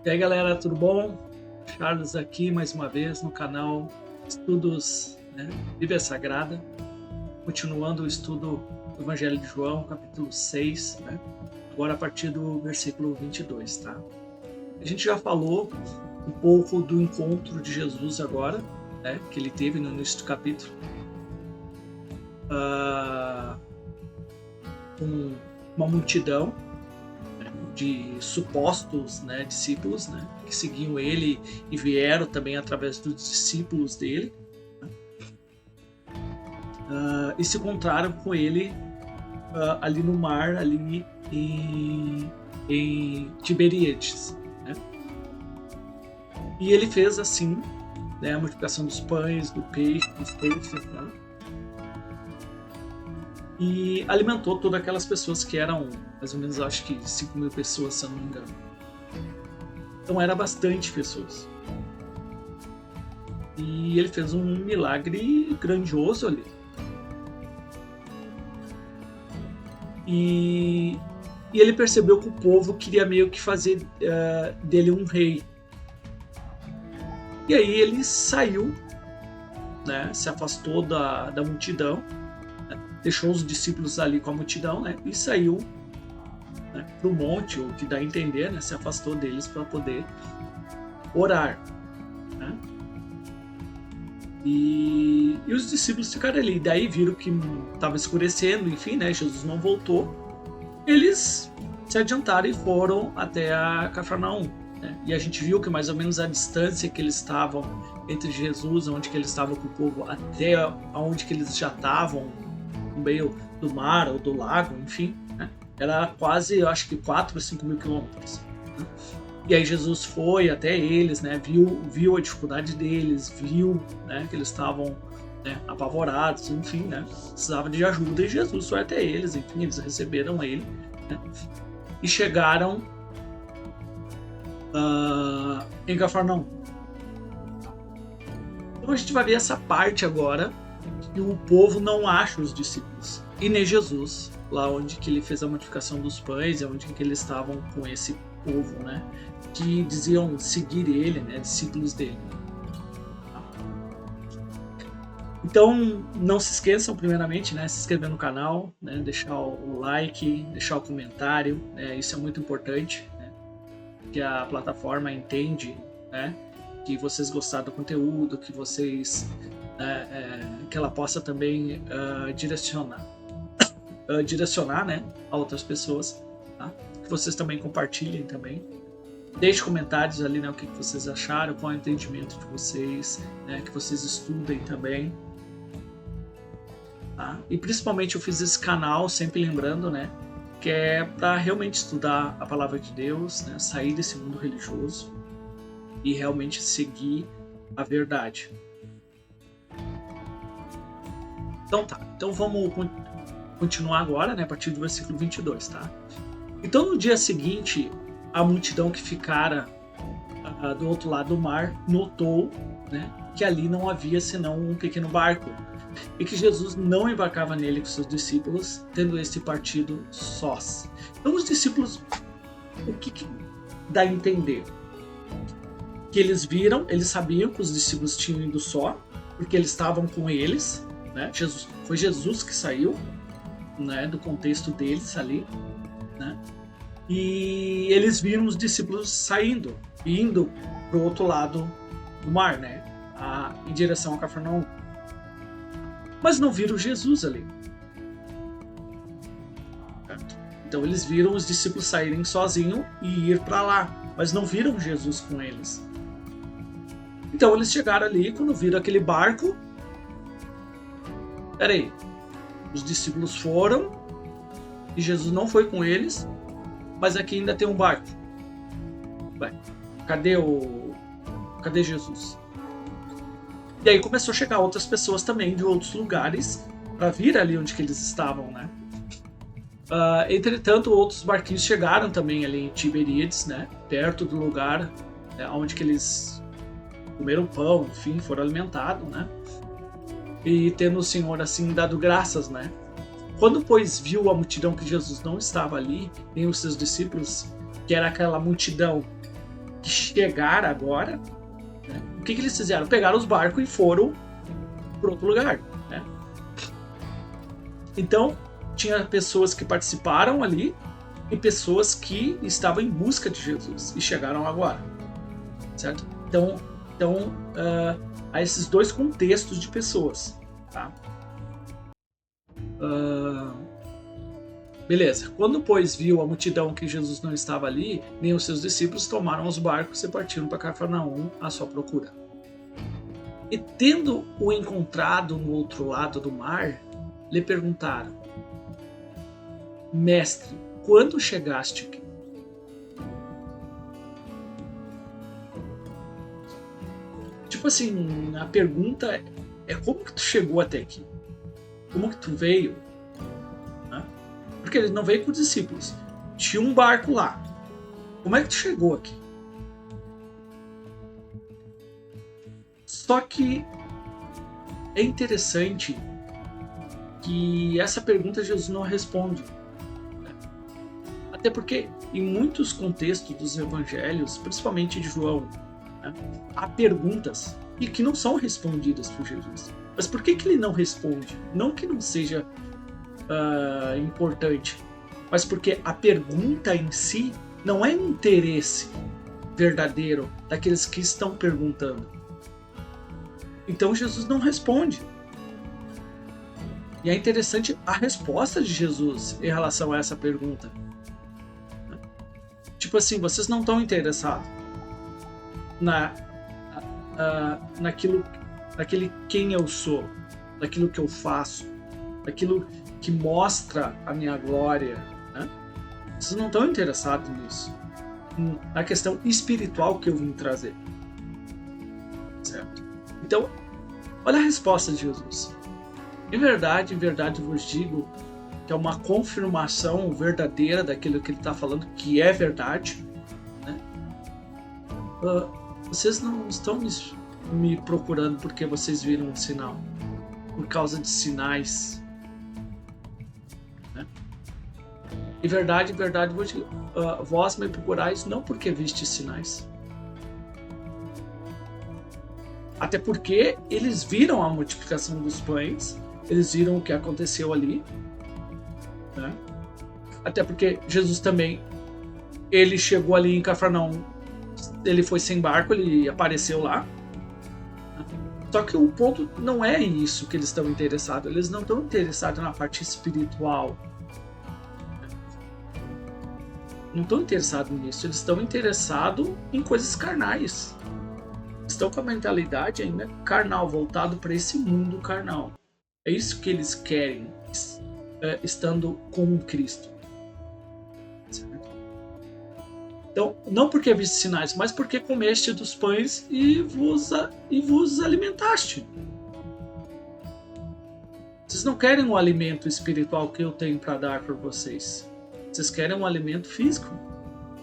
E aí galera, tudo bom? Charles aqui mais uma vez no canal Estudos, Bíblia Sagrada, continuando o estudo do Evangelho de João, capítulo 6, agora a partir do versículo 22, tá? A gente já falou um pouco do encontro de Jesus agora, que ele teve no início do capítulo, com uma multidão de supostos discípulos que seguiam ele e vieram também através dos discípulos dele, e se encontraram com ele ali no mar, ali em Tiberíades, e ele fez assim a multiplicação dos pães, dos peixes, e alimentou todas aquelas pessoas que eram mais ou menos, acho que 5.000 pessoas, se eu não me engano. Então era bastante pessoas. E ele fez um milagre grandioso ali. E ele percebeu que o povo queria meio que fazer dele um rei. E aí ele saiu, se afastou da multidão, deixou os discípulos ali com a multidão, e saiu para o monte, o que dá a entender, se afastou deles para poder orar. E os discípulos ficaram ali, daí viram que estava escurecendo, enfim, Jesus não voltou. Eles se adiantaram e foram até a Cafarnaum. E a gente viu que mais ou menos a distância que eles estavam entre Jesus, onde que eles estavam com o povo, até onde que eles já estavam, no meio do mar ou do lago, enfim, era quase, eu acho que 4 ou 5 mil quilômetros. E aí Jesus foi até eles, viu a dificuldade deles, viu que eles estavam apavorados, enfim, precisavam de ajuda, e Jesus foi até eles, enfim, eles receberam ele, e chegaram em Cafarnaum. Então a gente vai ver essa parte agora, que o povo não acha os discípulos e nem Jesus, lá onde que ele fez a multiplicação dos pães, onde que eles estavam com esse povo, que diziam seguir ele, discípulos dele. Então não se esqueçam, primeiramente, se inscrever no canal, deixar o like, deixar o comentário, isso é muito importante, que a plataforma entende, que vocês gostaram do conteúdo, que vocês que ela possa também direcionar a outras pessoas, tá? Que vocês também compartilhem também. Deixe comentários ali, o que vocês acharam, qual é o entendimento de vocês, que vocês estudem também. Tá? E principalmente eu fiz esse canal, sempre lembrando, que é para realmente estudar a palavra de Deus, sair desse mundo religioso e realmente seguir a verdade. Então tá, então vamos continuar agora, a partir do versículo 22, tá? Então no dia seguinte, a multidão que ficara do outro lado do mar notou, que ali não havia senão um pequeno barco, e que Jesus não embarcava nele com seus discípulos, tendo este partido sós. Então os discípulos, o que dá a entender? Que eles viram, eles sabiam que os discípulos tinham ido só, porque eles estavam com eles, foi Jesus que saiu, do contexto deles ali, e eles viram os discípulos saindo, indo para o outro lado do mar, em direção a Cafarnaum. Mas não viram Jesus ali. Então eles viram os discípulos saírem sozinhos e ir para lá, mas não viram Jesus com eles. Então eles chegaram ali, quando viram aquele barco, peraí, os discípulos foram e Jesus não foi com eles, mas aqui ainda tem um barco. Ué, cadê Jesus? E aí começou a chegar outras pessoas também de outros lugares para vir ali onde que eles estavam, Entretanto, outros barquinhos chegaram também ali em Tiberíades, perto do lugar onde que eles comeram pão, enfim, foram alimentados, E tendo o Senhor assim dado graças, Quando, pois, viu a multidão que Jesus não estava ali, nem os seus discípulos, que era aquela multidão que chegar agora, né? O que eles fizeram? Pegaram os barcos e foram para outro lugar, né? Então, tinha pessoas que participaram ali e pessoas que estavam em busca de Jesus e chegaram agora, certo? Então há esses dois contextos de pessoas, tá? Beleza. Quando, pois, viu a multidão que Jesus não estava ali, nem os seus discípulos, tomaram os barcos e partiram para Cafarnaum à sua procura. E tendo o encontrado no outro lado do mar, lhe perguntaram: Mestre, quando chegaste aqui? Tipo assim, a pergunta é como que tu chegou até aqui? Como que tu veio? Né? Porque ele não veio com os discípulos. Tinha um barco lá. Como é que tu chegou aqui? Só que é interessante que essa pergunta Jesus não responde. Até porque em muitos contextos dos evangelhos, principalmente de João, né, há perguntas e que não são respondidas por Jesus. Mas por que ele não responde? Não que não seja importante, mas porque a pergunta em si não é interesse verdadeiro daqueles que estão perguntando. Então Jesus não responde. E é interessante a resposta de Jesus em relação a essa pergunta. Tipo assim, vocês não estão interessados naquele quem eu sou, naquilo que eu faço, naquilo que mostra a minha glória, né? Vocês não estão interessados nisso, na questão espiritual que eu vim trazer, certo? Então, olha a resposta de Jesus. Em verdade vos digo que é uma confirmação verdadeira daquilo que ele está falando, que é verdade, né? Vocês não estão me procurando porque vocês viram um sinal, por causa de sinais, né? Em verdade vos digo, vós me procurais não porque vistes sinais. Até porque eles viram a multiplicação dos pães, eles viram o que aconteceu ali, né? Até porque Jesus também, ele chegou ali em Cafarnaum, ele foi sem barco, ele apareceu lá. Só que o ponto não é isso que eles estão interessados. Eles não estão interessados na parte espiritual. Não estão interessados nisso. Eles estão interessados em coisas carnais. Estão com a mentalidade ainda carnal, voltado para esse mundo carnal. É isso que eles querem, estando com Cristo. Certo? Então, não porque viste sinais, mas porque comeste dos pães e vos alimentaste. Vocês não querem um alimento espiritual que eu tenho para dar para vocês. Vocês querem um alimento físico,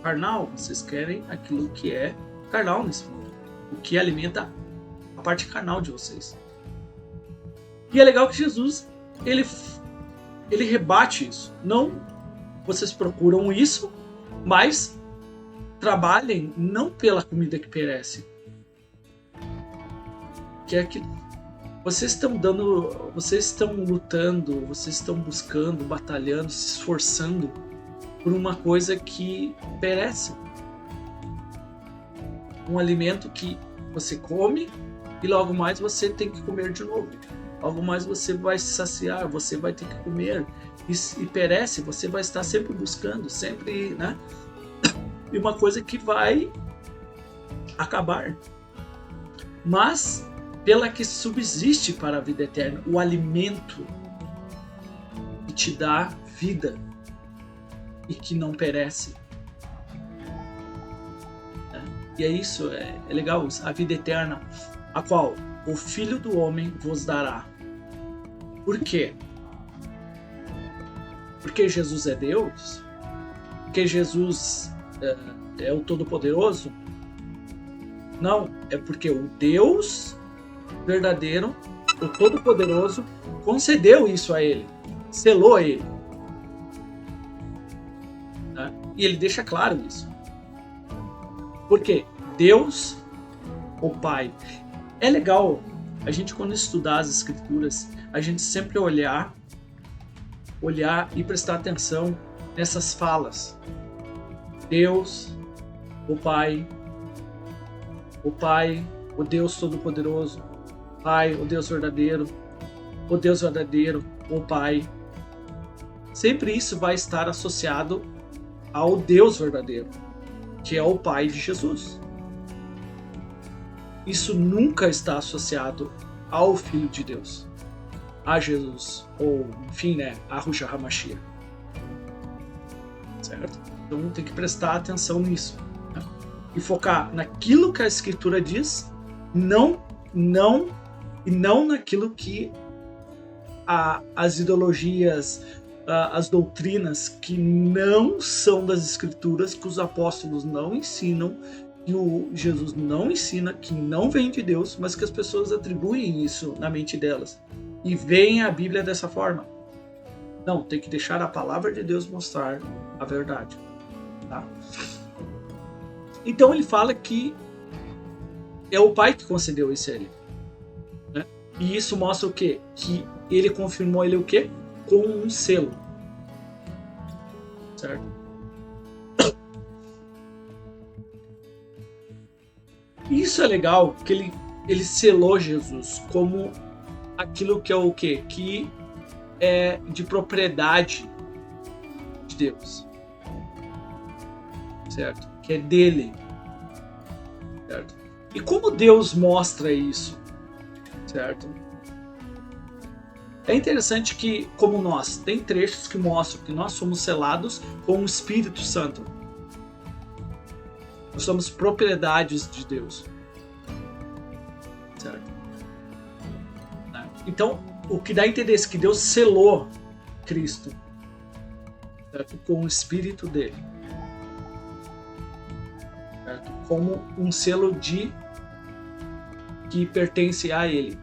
carnal. Vocês querem aquilo que é carnal nesse mundo. O que alimenta a parte carnal de vocês. E é legal que Jesus, ele rebate isso. Não, vocês procuram isso, mas trabalhem não pela comida que perece. Que é que vocês estão lutando, vocês estão buscando, batalhando, se esforçando por uma coisa que perece. Um alimento que você come e logo mais você tem que comer de novo. Logo mais você vai se saciar, você vai ter que comer e perece, você vai estar sempre buscando, sempre, né? E uma coisa que vai acabar. Mas pela que subsiste para a vida eterna, o alimento que te dá vida e que não perece. E é isso, é legal, a vida eterna, a qual o Filho do Homem vos dará. Por quê? Porque Jesus é Deus? Porque Jesus é o Todo-Poderoso? Não, é porque o Deus verdadeiro, o Todo-Poderoso, concedeu isso a ele, selou ele. Tá? E ele deixa claro isso. Por quê? Deus, o Pai. É legal a gente, quando estudar as Escrituras, a gente sempre olhar e prestar atenção nessas falas. Deus, o Pai, o Deus Todo-Poderoso, Pai, o Deus verdadeiro, o Pai. Sempre isso vai estar associado ao Deus verdadeiro, que é o Pai de Jesus. Isso nunca está associado ao Filho de Deus, a Jesus, ou enfim, a Yahushua HaMashiach. Certo? Então tem que prestar atenção nisso, né? E focar naquilo que a Escritura diz, não naquilo que as ideologias, as doutrinas que não são das Escrituras, que os apóstolos não ensinam, que o Jesus não ensina, que não vem de Deus, mas que as pessoas atribuem isso na mente delas e veem a Bíblia dessa forma. Não, tem que deixar a palavra de Deus mostrar a verdade, tá? Então ele fala que é o Pai que concedeu isso a ele, né? E isso mostra o quê? Que ele confirmou ele o quê? Com um selo, certo? Isso é legal, que ele selou Jesus como aquilo que é o quê? Que é de propriedade de Deus, certo? Que é dele, certo? E como Deus mostra isso, certo? É interessante que, como nós, tem trechos que mostram que nós somos selados com o Espírito Santo. Nós somos propriedades de Deus, certo? Então, o que dá a entender é que Deus selou Cristo, certo? Com o Espírito dele, certo? Como um selo que pertence a ele,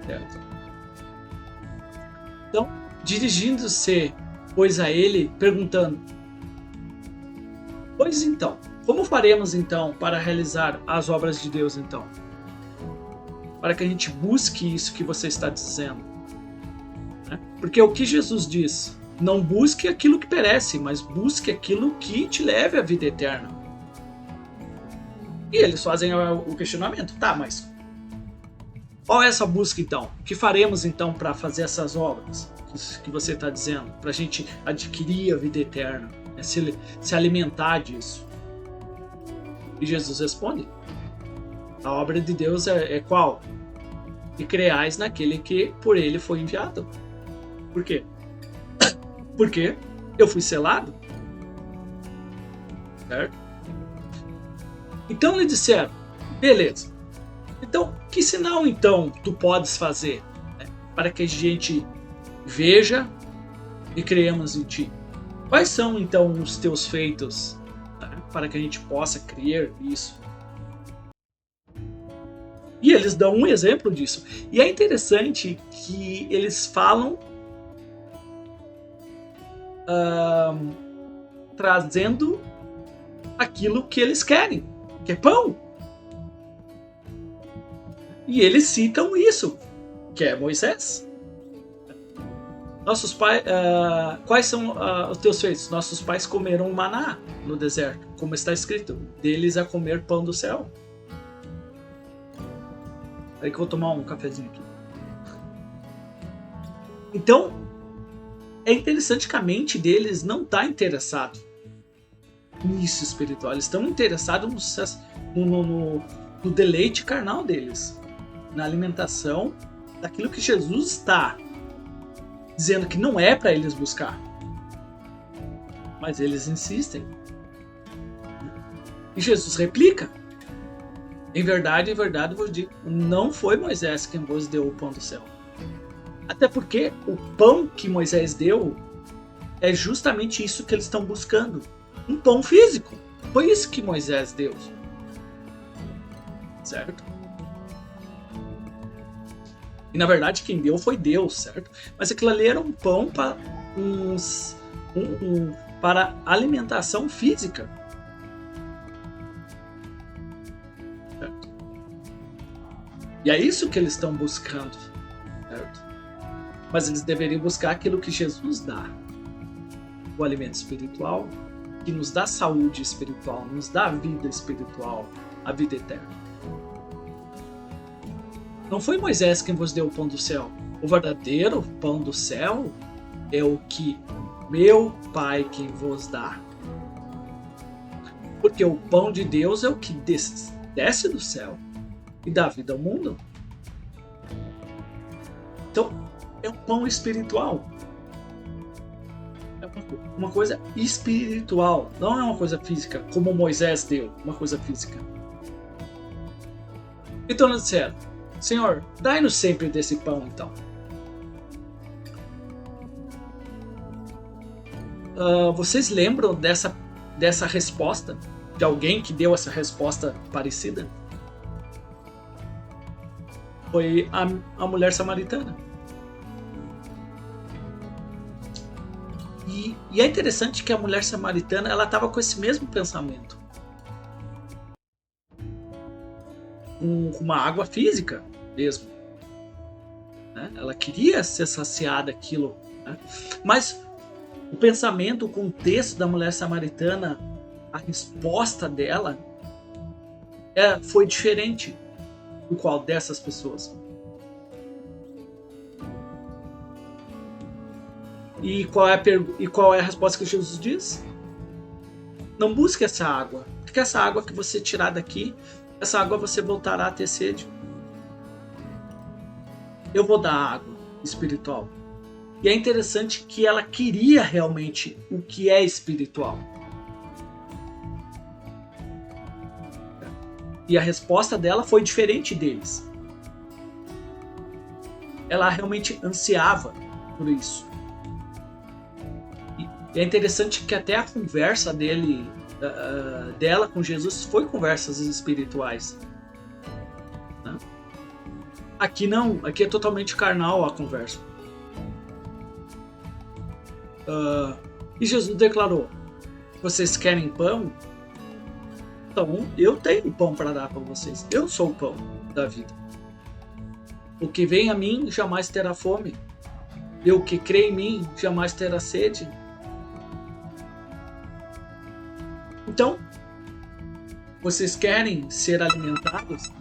certo? Então, dirigindo-se, pois, a ele, perguntando: pois então, como faremos então para realizar as obras de Deus então? Para que a gente busque isso que você está dizendo, né? Porque o que Jesus diz: não busque aquilo que perece, mas busque aquilo que te leve à vida eterna. E eles fazem o questionamento: tá, mas qual é essa busca então? O que faremos então para fazer essas obras que você está dizendo? Para a gente adquirir a vida eterna, né? Se alimentar disso. E Jesus responde: a obra de Deus é qual? E creais naquele que por ele foi enviado. Por quê? Porque eu fui selado. Certo? Então lhe disseram: beleza. Então, que sinal então tu podes fazer, né, para que a gente veja e creamos em ti? Quais são então os teus feitos, né, para que a gente possa crer nisso? E eles dão um exemplo disso. E é interessante que eles falam trazendo aquilo que eles querem, que é pão. E eles citam isso, que é Moisés. Nossos pais, quais são os teus feitos? Nossos pais comeram maná no deserto, como está escrito: deles a comer pão do céu. Aí que eu vou tomar um cafezinho aqui. Então, é interessante que a mente deles não está interessada nisso espiritual. Eles estão interessados no deleite carnal deles, na alimentação daquilo que Jesus está dizendo que não é para eles buscar. Mas eles insistem. E Jesus replica: em verdade vos digo, não foi Moisés quem vos deu o pão do céu. Até porque o pão que Moisés deu é justamente isso que eles estão buscando. Um pão físico. Foi isso que Moisés deu. Certo? E na verdade quem deu foi Deus, certo? Mas aquilo ali era um pão para alimentação física. E é isso que eles estão buscando, certo? Mas eles deveriam buscar aquilo que Jesus dá. O alimento espiritual, que nos dá saúde espiritual, nos dá vida espiritual, a vida eterna. Não foi Moisés quem vos deu o pão do céu. O verdadeiro pão do céu é o que meu Pai quem vos dá. Porque o pão de Deus é o que desce do céu e dá vida ao mundo. Então, é um pão espiritual. É uma coisa espiritual. Não é uma coisa física, como Moisés deu, uma coisa física. Então eles disseram: Senhor, dai-nos sempre desse pão, então. Vocês lembram dessa resposta? De alguém que deu essa resposta parecida? Foi a mulher samaritana. E é interessante que a mulher samaritana ela estava com esse mesmo pensamento. Com uma água física mesmo. Né? Ela queria ser saciada daquilo. Né? Mas o pensamento, o contexto da mulher samaritana, a resposta dela foi diferente do qual dessas pessoas. E qual é a resposta que Jesus diz? Não busque essa água, porque essa água que você tirar daqui, essa água você voltará a ter sede. Eu vou dar água espiritual. E é interessante que ela queria realmente o que é espiritual. E a resposta dela foi diferente deles. Ela realmente ansiava por isso. E é interessante que até a conversa dela com Jesus foi conversas espirituais. Né? Aqui não, aqui é totalmente carnal a conversa. E Jesus declarou: vocês querem pão? Então eu tenho pão para dar para vocês. Eu sou o pão da vida. O que vem a mim jamais terá fome. E o que crê em mim jamais terá sede. Então, vocês querem ser alimentados?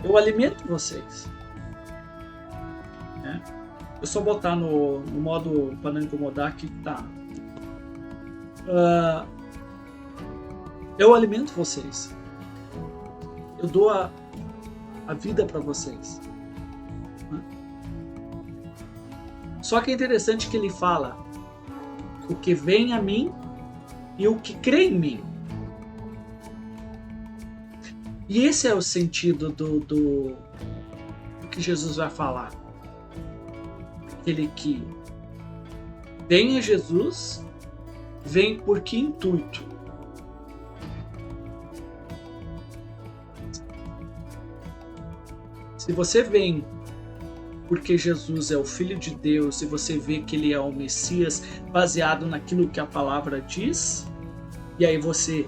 Eu alimento vocês. Eu só botar no modo para não incomodar aqui, tá. Eu alimento vocês. Eu dou a vida para vocês. Só que é interessante que ele fala o que vem a mim e o que crê em mim. E esse é o sentido do que Jesus vai falar. Aquele que vem a Jesus, vem por que intuito? Se você vem porque Jesus é o Filho de Deus e você vê que ele é o Messias baseado naquilo que a palavra diz, e aí você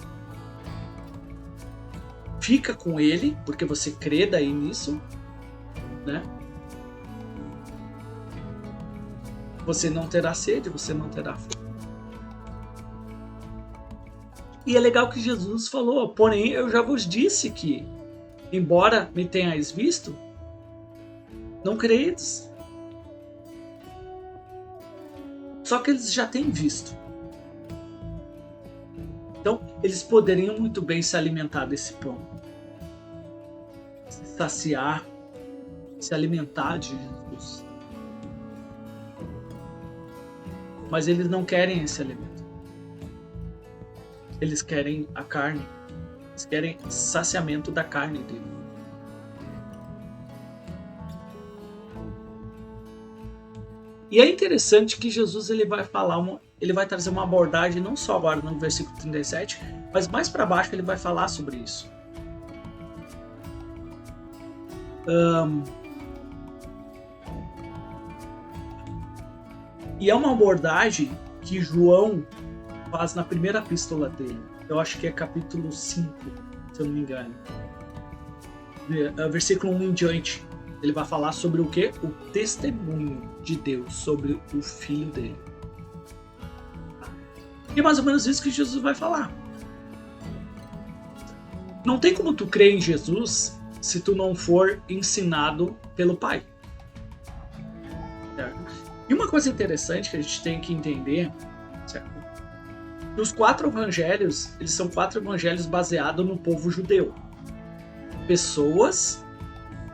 fica com ele porque você crê daí nisso, né? Você não terá sede, você não terá fome. E é legal que Jesus falou: porém eu já vos disse que, embora me tenhais visto, não credes. Só que eles já têm visto. Então, eles poderiam muito bem se alimentar desse pão. Se saciar, se alimentar de Jesus. Mas eles não querem esse alimento. Eles querem a carne. Eles querem saciamento da carne dele. E é interessante que Jesus ele vai trazer uma abordagem não só agora no versículo 37, mas mais para baixo ele vai falar sobre isso. E é uma abordagem que João faz na primeira epístola dele. Eu acho que é capítulo 5, se eu não me engano. versículo 1 em diante, ele vai falar sobre o quê? O testemunho de Deus sobre o Filho dele. E é mais ou menos isso que Jesus vai falar. Não tem como tu crer em Jesus se tu não for ensinado pelo Pai. Certo? E uma coisa interessante que a gente tem que entender, certo? Os 4 evangelhos, eles são 4 evangelhos baseados no povo judeu. Pessoas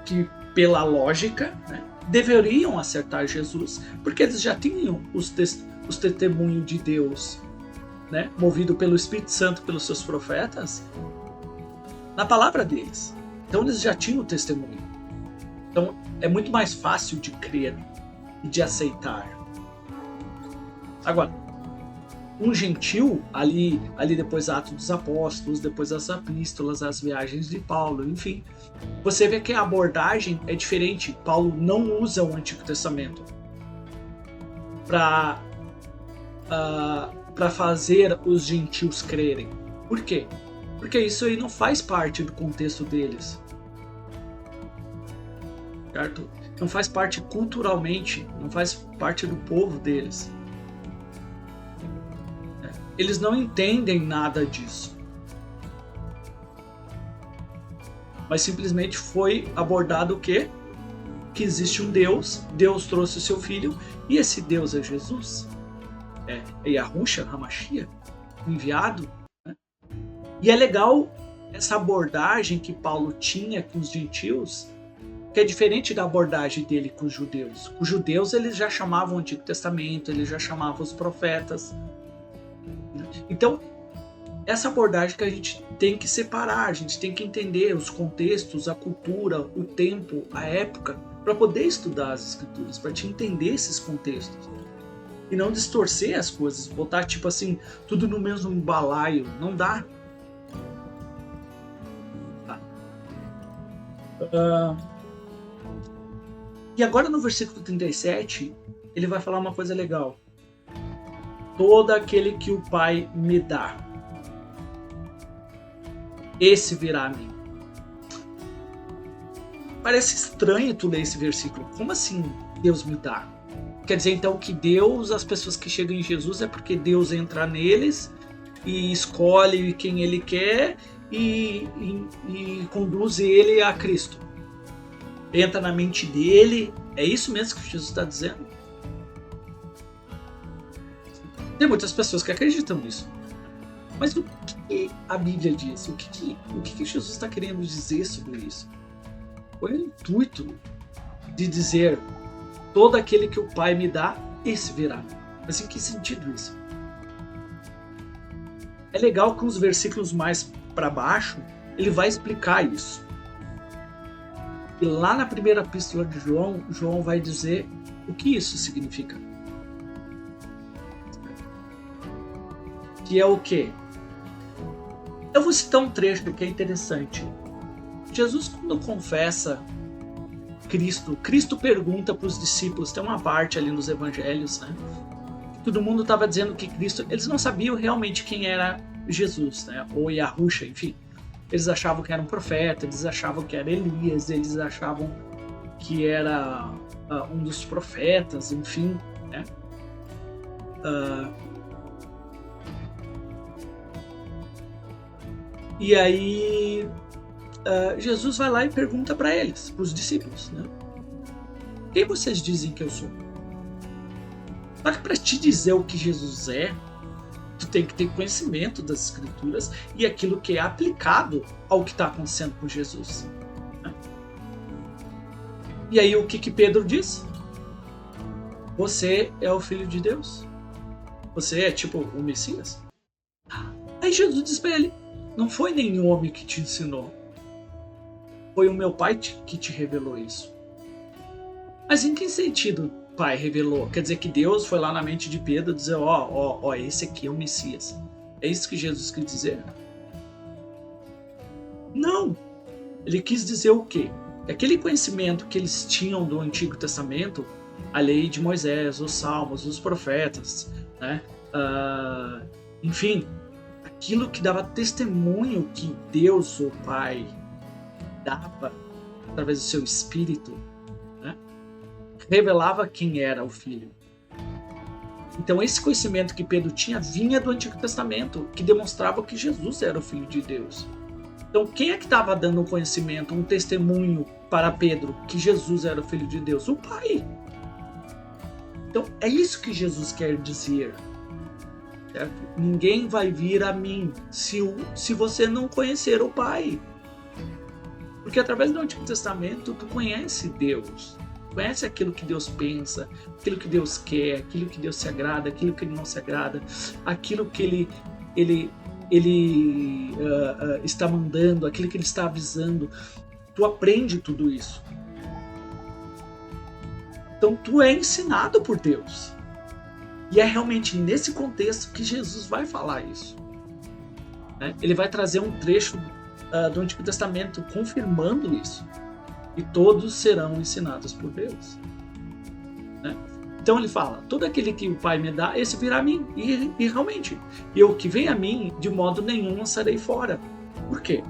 que, pela lógica, né, deveriam acertar Jesus, porque eles já tinham os testemunhos de Deus, né, movido pelo Espírito Santo, pelos seus profetas, na palavra deles. Então eles já tinham o testemunho. Então é muito mais fácil de crer e de aceitar. Agora, um gentil, ali depois Atos dos Apóstolos, depois as epístolas, as viagens de Paulo, enfim, você vê que a abordagem é diferente. Paulo não usa o Antigo Testamento para fazer os gentios crerem. Por quê? Porque isso aí não faz parte do contexto deles. Certo? Não faz parte culturalmente, não faz parte do povo deles. Eles não entendem nada disso. Mas simplesmente foi abordado o quê? Que existe um Deus, Deus trouxe o seu filho, e esse Deus é Jesus. É Yahushua HaMashiach, enviado. Né? E é legal essa abordagem que Paulo tinha com os gentios, que é diferente da abordagem dele com os judeus. Os judeus eles já chamavam o Antigo Testamento, eles já chamavam os profetas. Então, essa abordagem que a gente tem que separar, a gente tem que entender os contextos, a cultura, o tempo, a época, para poder estudar as escrituras, para te entender esses contextos. E não distorcer as coisas, botar tipo assim, tudo no mesmo balaio, não dá. Tá. E agora no versículo 37, ele vai falar uma coisa legal. Todo aquele que o Pai me dá, esse virá a mim. Parece estranho tu ler esse versículo. Como assim Deus me dá? Quer dizer então que Deus, as pessoas que chegam em Jesus é porque Deus entra neles e escolhe quem Ele quer e conduz ele a Cristo. Entra na mente dele. É isso mesmo que Jesus está dizendo? Tem muitas pessoas que acreditam nisso. Mas o que a Bíblia diz? O que Jesus está querendo dizer sobre isso? Qual é o intuito de dizer todo aquele que o Pai me dá, esse virá? Mas em que sentido isso? É legal que uns versículos mais para baixo, ele vai explicar isso. E lá na primeira epístola de João, João vai dizer o que isso significa. Que é o quê? Eu vou citar um trecho que é interessante. Jesus, quando confessa Cristo pergunta para os discípulos, tem uma parte ali nos evangelhos, né? Todo mundo estava dizendo que Cristo, eles não sabiam realmente quem era Jesus, né? Ou Yahushua, enfim. Eles achavam que era um profeta, eles achavam que era Elias, eles achavam que era um dos profetas, enfim, né? E aí Jesus vai lá e pergunta para eles, para os discípulos, né? Quem vocês dizem que eu sou? Só que para te dizer o que Jesus é, tu tem que ter conhecimento das escrituras e aquilo que é aplicado ao que está acontecendo com Jesus. Né? E aí o que Pedro diz? Você é o Filho de Deus? Você é tipo o Messias? Aí Jesus diz para ele, não foi nenhum homem que te ensinou. Foi o meu Pai que te revelou isso. Mas em que sentido Pai revelou? Quer dizer que Deus foi lá na mente de Pedro dizer, ó, esse aqui é o Messias. É isso que Jesus quis dizer? Não. Ele quis dizer o quê? Aquele conhecimento que eles tinham do Antigo Testamento, a lei de Moisés, os salmos, os profetas, né? Enfim, aquilo que dava testemunho que Deus, o Pai, dava através do seu espírito, né, revelava quem era o Filho. Então esse conhecimento que Pedro tinha vinha do Antigo Testamento, que demonstrava que Jesus era o Filho de Deus. Então quem é que estava dando um conhecimento, um testemunho para Pedro que Jesus era o Filho de Deus? O Pai. Então é isso que Jesus quer dizer. Certo? Ninguém vai vir a mim se você não conhecer o Pai. Porque através do Antigo Testamento tu conhece Deus. Conhece aquilo que Deus pensa, aquilo que Deus quer, aquilo que Deus se agrada, aquilo que Ele não se agrada, aquilo que Ele está mandando, aquilo que Ele está avisando. Tu aprende tudo isso. Então tu é ensinado por Deus. E é realmente nesse contexto que Jesus vai falar isso. Né? Ele vai trazer um trecho do Antigo Testamento confirmando isso. E todos serão ensinados por Deus. Né? Então ele fala, todo aquele que o Pai me dá, esse virá a mim. E realmente, eu que vem a mim, de modo nenhum lançarei fora. Por quê?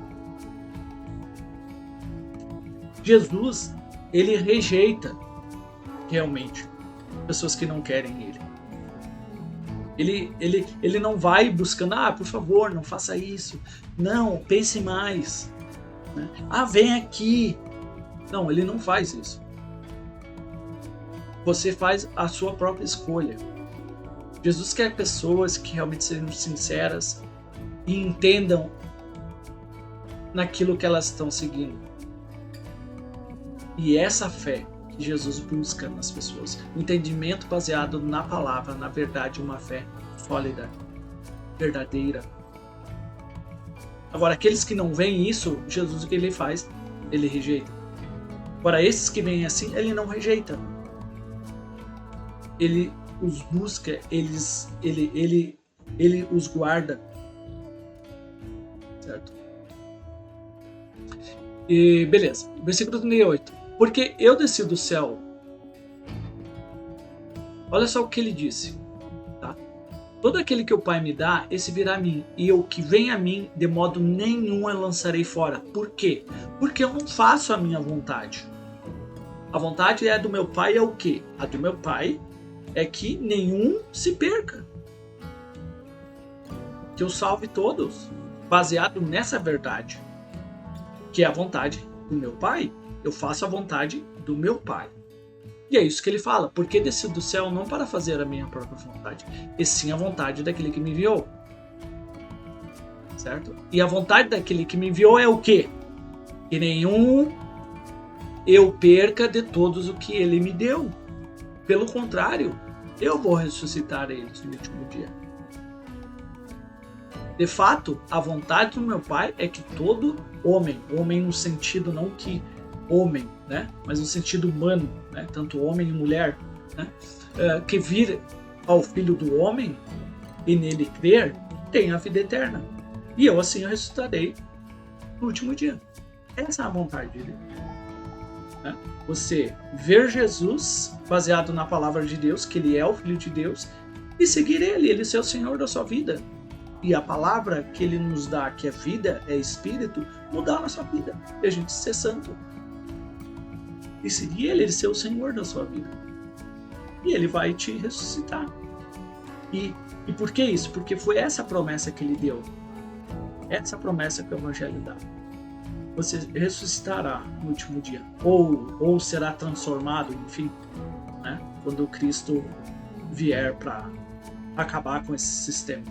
Jesus, ele rejeita realmente pessoas que não querem ele. Ele não vai buscando, por favor, não faça isso. Não, pense mais. Né? Vem aqui. Não, ele não faz isso. Você faz a sua própria escolha. Jesus quer pessoas que realmente sejam sinceras e entendam naquilo que elas estão seguindo. E essa fé que Jesus busca nas pessoas, o entendimento baseado na palavra, na verdade, uma fé sólida, verdadeira. Agora, aqueles que não veem isso, Jesus, o que ele faz? Ele rejeita. Agora, esses que vêm assim, ele não rejeita. Ele os busca, ele os guarda. Certo? E beleza. Versículo 38. Porque eu desci do céu. Olha só o que ele disse. Tá? Todo aquele que o Pai me dá, esse virá a mim. E o que vem a mim, de modo nenhum eu lançarei fora. Por quê? Porque eu não faço a minha vontade. A vontade é do meu Pai é o quê? A do meu Pai é que nenhum se perca. Que eu salve todos. Baseado nessa verdade. Que é a vontade do meu Pai. Eu faço a vontade do meu Pai. E é isso que ele fala. Porque desci do céu não para fazer a minha própria vontade, e sim a vontade daquele que me enviou. Certo? E a vontade daquele que me enviou é o quê? Que nenhum eu perca de todos o que ele me deu. Pelo contrário, eu vou ressuscitar eles no último dia. De fato, a vontade do meu Pai é que todo homem no sentido não que homem, né, mas no sentido humano, né, tanto homem e mulher, né, que vir ao Filho do Homem e nele crer, tenha a vida eterna. E eu assim ressuscitarei no último dia. Essa é a vontade dele. Né? Você ver Jesus baseado na palavra de Deus, que ele é o Filho de Deus, e seguir ele ser o Senhor da sua vida. E a palavra que ele nos dá, que é vida, é espírito, mudar a nossa vida. E a gente ser santo. E seguir ele ser o Senhor da sua vida. E ele vai te ressuscitar. E por que isso? Porque foi essa promessa que ele deu. Essa promessa que o Evangelho dá. Você ressuscitará no último dia. Ou será transformado, enfim, né? Quando Cristo vier para acabar com esse sistema.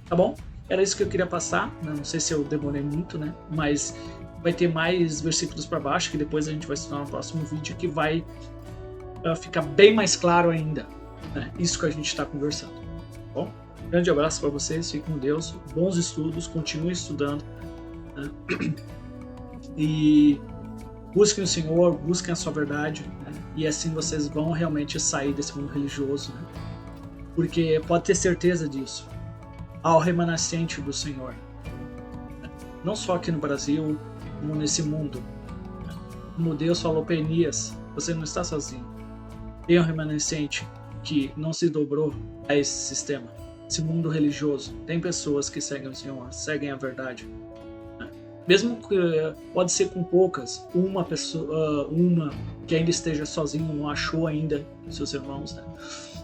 Tá bom? Era isso que eu queria passar. Né? Não sei se eu demorei muito, né? Mas vai ter mais versículos para baixo, que depois a gente vai estudar no próximo vídeo, que vai ficar bem mais claro ainda. Né? Isso que a gente está conversando. Tá bom? Grande abraço para vocês. Fiquem com Deus. Bons estudos. Continuem estudando. E busquem o Senhor, busquem a sua verdade, né? E assim vocês vão realmente sair desse mundo religioso, né? Porque pode ter certeza disso, há o remanescente do Senhor, né? Não só aqui no Brasil, como nesse mundo, né? Como Deus falou para Elias, você não está sozinho, tem um remanescente que não se dobrou a esse sistema, esse mundo religioso. Tem pessoas que seguem o Senhor, seguem a verdade. Mesmo que pode ser com poucas, uma pessoa, uma que ainda esteja sozinho, não achou ainda seus irmãos, né?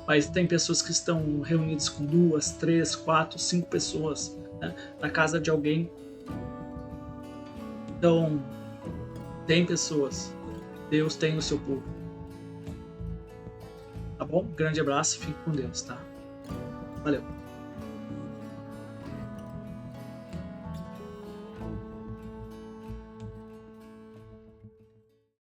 Mas tem pessoas que estão reunidas com 2, 3, 4, 5 pessoas, né, na casa de alguém. Então, tem pessoas. Deus tem o seu povo. Tá bom? Grande abraço e fique com Deus, tá? Valeu.